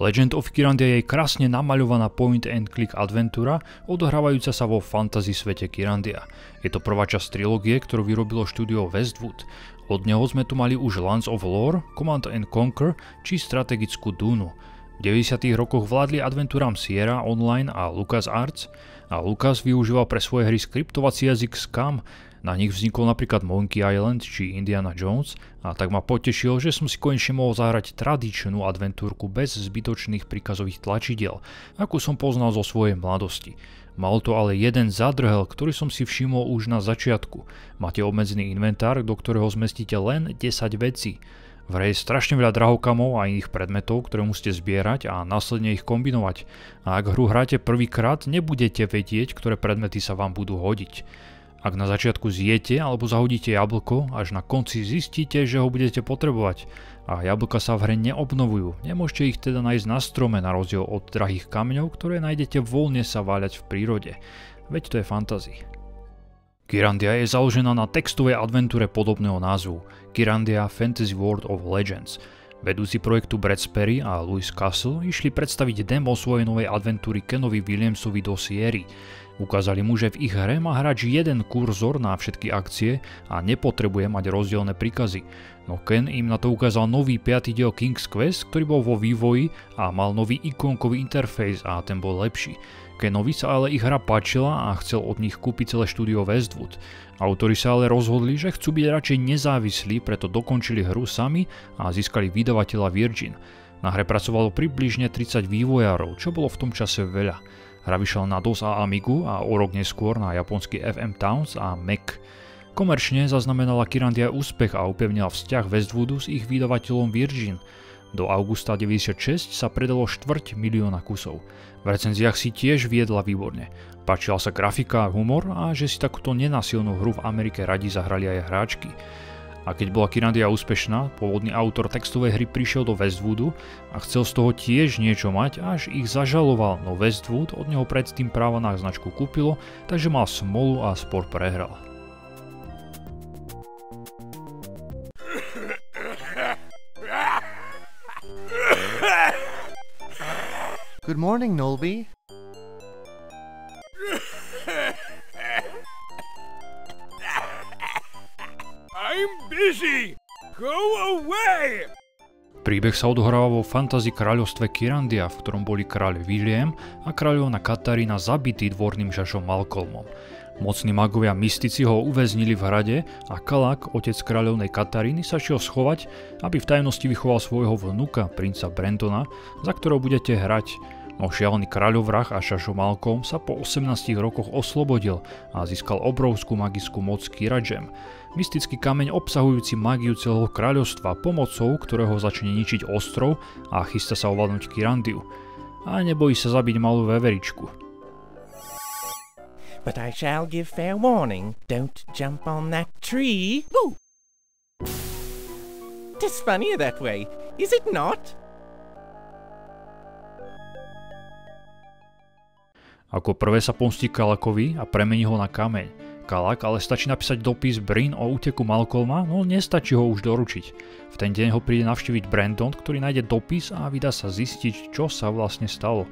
Legend of Kyrandia je krásne namaľovaná point and click adventúra, odohrávajúca sa vo fantasy svete Kyrandia. Je to prvá časť trilógie, ktorú vyrobilo štúdio Westwood. Od neho sme tu mali už Lands of Lore, Command and Conquer či strategickú Dúnu. V 90. rokoch vládli adventúram Sierra Online a LucasArts a Lucas využíval pre svoje hry skriptovací jazyk Scum. Na nich vznikol napríklad Monkey Island či Indiana Jones a tak ma potešilo, že som si konečne mohol zahrať tradičnú adventúrku bez zbytočných príkazových tlačidiel, akú som poznal zo svojej mladosti. Mal to ale jeden zadrhel, ktorý som si všimol už na začiatku. Máte obmedzený inventár, do ktorého zmestíte len 10 vecí. V hre je strašne veľa drahokamov a iných predmetov, ktoré musíte zbierať a následne ich kombinovať. A ak hru hráte prvýkrát, nebudete vedieť, ktoré predmety sa vám budú hodiť. Ak na začiatku zjete alebo zahodíte jablko, až na konci zistíte, že ho budete potrebovať. A jablka sa v hre neobnovujú, nemôžete ich teda nájsť na strome na rozdiel od drahých kameňov, ktoré nájdete voľne sa váľať v prírode. Veď to je fantasy. Kyrandia je založená na textovej adventúre podobného názvu Kyrandia Fantasy World of Legends. Vedúci projektu Brad Sperry a Louis Castle išli predstaviť demo svojej novej adventúry Kenovi Williamsovi do Sierry. Ukázali mu, že v ich hre má hráč jeden kurzor na všetky akcie a nepotrebuje mať rozdielne príkazy. No Ken im na to ukázal nový 5. diel King's Quest, ktorý bol vo vývoji a mal nový ikonkový interfejs a ten bol lepší. Kenovi sa ale ich hra páčila a chcel od nich kúpiť celé štúdio Westwood. Autori sa ale rozhodli, že chcú byť radšej nezávislí, preto dokončili hru sami a získali vydavateľa Virgin. Na hre pracovalo približne 30 vývojárov, čo bolo v tom čase veľa. Hra vyšla na DOS a Amigu a o rok neskôr na japonský FM Towns a Mac. Komerčne zaznamenala Kyrandia úspech a upevnila vzťah Westwoodu s ich vydavateľom Virgin. Do augusta 96 sa predalo 250 000 kusov. V recenziách si tiež viedla výborne. Páčila sa grafika a humor a že si takúto nenasilnú hru v Amerike radi zahrali aj hráčky. A keď bola Kyrandia úspešná, pôvodný autor textovej hry prišiel do Westwoodu a chcel z toho tiež niečo mať, až ich zažaloval, no Westwood od neho predtým práva na značku kúpilo, takže mal smolu a spor prehral. Good morning, Nolby. I'm busy! Go away! Príbeh sa odohráva vo fantasy kráľovstve Kyrandia, v ktorom boli kráľ William a kráľovna Katarína zabití dvorným žašom Malcolmom. Mocní magovia mystici ho uväznili v hrade a Kalak, otec kráľovnej Kataríny, sa šiel schovať, aby v tajnosti vychoval svojho vnuka, princa Brandona, za ktorého budete hrať. No šialený kráľovrah a šašo Malcolm sa po 18 rokoch oslobodil a získal obrovskú magickú moc Kyradžem. Mystický kameň obsahujúci mágiu celého kráľovstva, pomocou ktorého začne ničiť ostrov a chystá sa ovládnuť Kyrandiu. A nebojí sa zabiť malú veveričku. But I shall give fair warning. Don't jump on that tree. Woo! 'Tis funnier that way, is it not? Ako prvé sa pomstí Kalakovi a premení ho na kameň. Kalak ale stačí napísať dopis Bryn o úteku Malcolma, no nestačí ho už doručiť. V ten deň ho príde navštíviť Brandon, ktorý nájde dopis a vydá sa zistiť, čo sa vlastne stalo.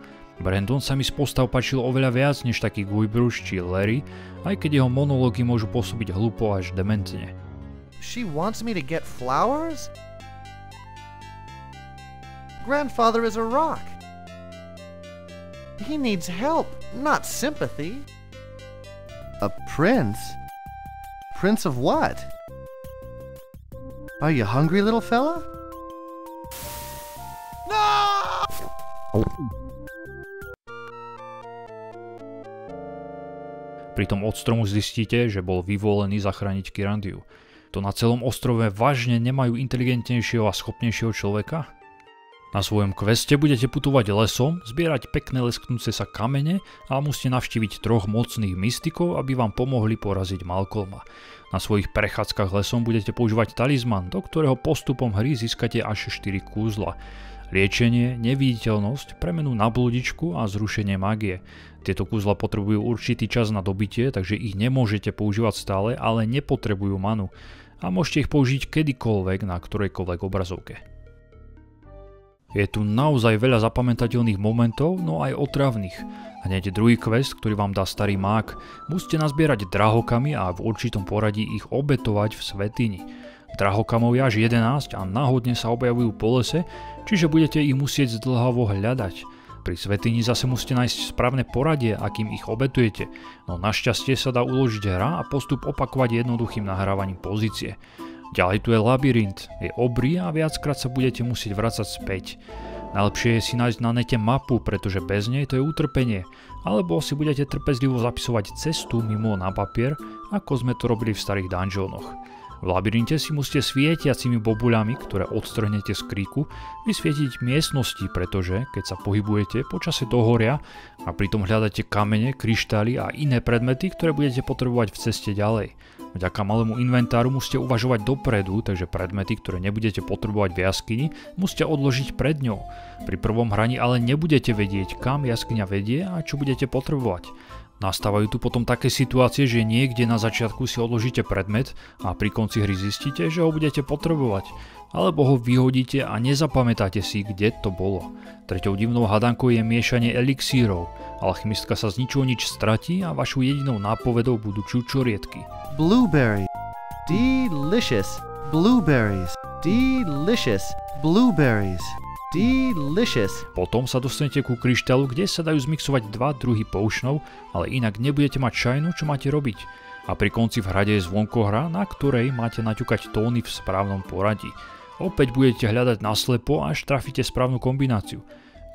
Brandon sa mi z postav páčil oveľa viac než taký Guybrush či Larry, aj keď jeho monológy môžu pôsobiť hlupo až dementne. She wants me to get flowers? Grandfather is a rock. He needs help, not sympathy. A prince? Prince of what? Are you hungry, little fella? No! Pritom od stromu zistíte, že bol vyvolený zachrániť Kyrandiu. To na celom ostrove vážne nemajú inteligentnejšieho a schopnejšieho človeka? Na svojom queste budete putovať lesom, zbierať pekné lesknúce sa kamene a musíte navštíviť 3 mocných mystikov, aby vám pomohli poraziť Malcolma. Na svojich prechádzkach lesom budete používať talizman, do ktorého postupom hry získate až 4 kúzla. Liečenie, neviditeľnosť, premenu na blúdičku a zrušenie mágie. Tieto kúzla potrebujú určitý čas na dobitie, takže ich nemôžete používať stále, ale nepotrebujú manu. A môžete ich použiť kedykoľvek na ktorejkoľvek obrazovke. Je tu naozaj veľa zapamätateľných momentov, no aj otravných. Hneď druhý quest, ktorý vám dá starý mák, musíte nazbierať drahokamy a v určitom poradí ich obetovať v svätyni. Drahokamov je až 11 a náhodne sa objavujú po lese, čiže budete ich musieť zdĺhavo hľadať. Pri svätyni zase musíte nájsť správne poradie, akým ich obetujete, no našťastie sa dá uložiť hra a postup opakovať jednoduchým nahrávaním pozície. Ďalej tu je labyrint, je obrý a viackrát sa budete musieť vracať späť. Najlepšie je si nájsť na nete mapu, pretože bez nej to je utrpenie, alebo si budete trpezlivo zapisovať cestu mimo na papier, ako sme to robili v starých dungeonoch. V labyrinte si musíte svietiacimi bobuľami, ktoré odstrhnete z kríku, vysvietiť miestnosti, pretože keď sa pohybujete, počase dohoria a pritom hľadáte kamene, kryštály a iné predmety, ktoré budete potrebovať v ceste ďalej. Vďaka malému inventáru musíte uvažovať dopredu, takže predmety, ktoré nebudete potrebovať v jaskyni, musíte odložiť pred ňou. Pri prvom hraní ale nebudete vedieť, kam jaskyňa vedie a čo budete potrebovať. Nastávajú tu potom také situácie, že niekde na začiatku si odložíte predmet a pri konci hry zistíte, že ho budete potrebovať. Alebo ho vyhodíte a nezapamätáte si, kde to bolo. Treťou divnou hadankou je miešanie elixírov. Alchymistka sa z ničoho nič stratí a vašou jedinou nápovedou budú čučoriedky. Blueberry. Delicious. Blueberries. Delicious. Blueberries. Delicious. Potom sa dostanete ku kryštálu, kde sa dajú zmixovať dva druhy potionov, ale inak nebudete mať šajnu, čo máte robiť. A pri konci v hrade je zvonkohra, na ktorej máte naťukať tóny v správnom poradí. Opäť budete hľadať naslepo, až trafíte správnu kombináciu.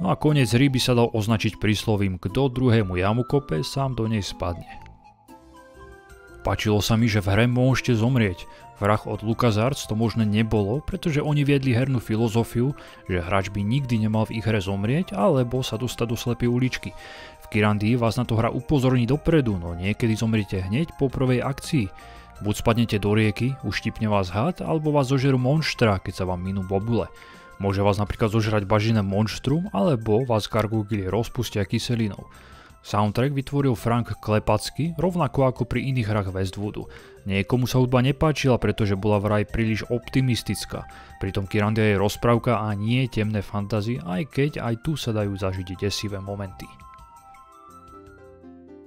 No a koniec hry by sa dal označiť príslovím, kto druhému jamu kope, sám do nej spadne. Páčilo sa mi, že v hre môžete zomrieť. V hrách od LucasArts to možné nebolo, pretože oni viedli hernú filozofiu, že hráč by nikdy nemal v ich hre zomrieť, alebo sa dostať do slepej uličky. V Kyrandii vás na to hra upozorní dopredu, no niekedy zomriete hneď po prvej akcii. Buď spadnete do rieky, uštipne vás had, alebo vás zožerú monštra, keď sa vám minú bobule. Môže vás napríklad zožrať bažiné monštrum, alebo vás gargogily rozpustia kyselinou. Soundtrack vytvoril Frank Klepacky, rovnako ako pri iných hrách Westwoodu. Niekomu sa hudba nepáčila, pretože bola vraj príliš optimistická. Pritom Kyrandia je rozprávka a nie temné fantasy, aj keď aj tu sa dajú zažiť desivé momenty.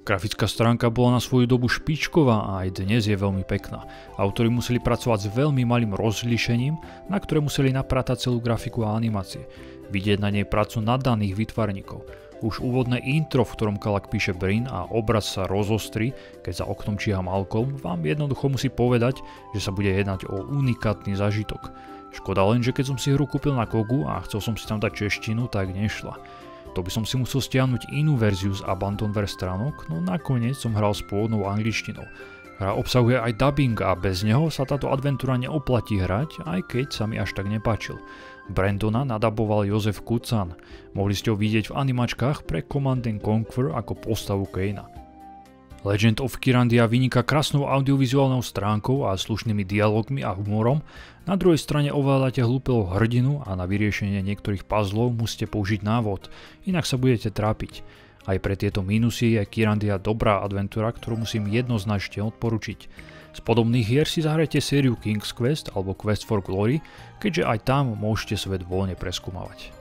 Grafická stránka bola na svoju dobu špičková a aj dnes je veľmi pekná. Autori museli pracovať s veľmi malým rozlíšením, na ktoré museli napratať celú grafiku a animácie. Vidieť na nej prácu nadaných výtvarníkov. Už úvodné intro, v ktorom Kalak píše Bryn a obraz sa rozostrí, keď za oknom číha Malcolm, vám jednoducho musí povedať, že sa bude jednať o unikátny zážitok. Škoda len, že keď som si hru kúpil na Kogu a chcel som si tam dať češtinu, tak nešla. To by som si musel stiahnuť inú verziu z Abandonware stránok, no nakoniec som hral s pôvodnou angličtinou. Hra obsahuje aj dubbing a bez neho sa táto adventúra neoplatí hrať, aj keď sa mi až tak nepáčil. Brandona nadaboval Jozef Kucan. Mohli ste ho vidieť v animačkách pre Command & Conquer ako postavu Kaina. Legend of Kyrandia vyniká krásnou audiovizuálnou stránkou a slušnými dialogmi a humorom, na druhej strane ovládate hlúpeho hrdinu a na vyriešenie niektorých puzzlov musíte použiť návod, inak sa budete trápiť. Aj pre tieto mínusy je Kyrandia dobrá adventúra, ktorú musím jednoznačne odporučiť. Z podobných hier si zahrajte sériu King's Quest alebo Quest for Glory, keďže aj tam môžete svet voľne preskúmavať.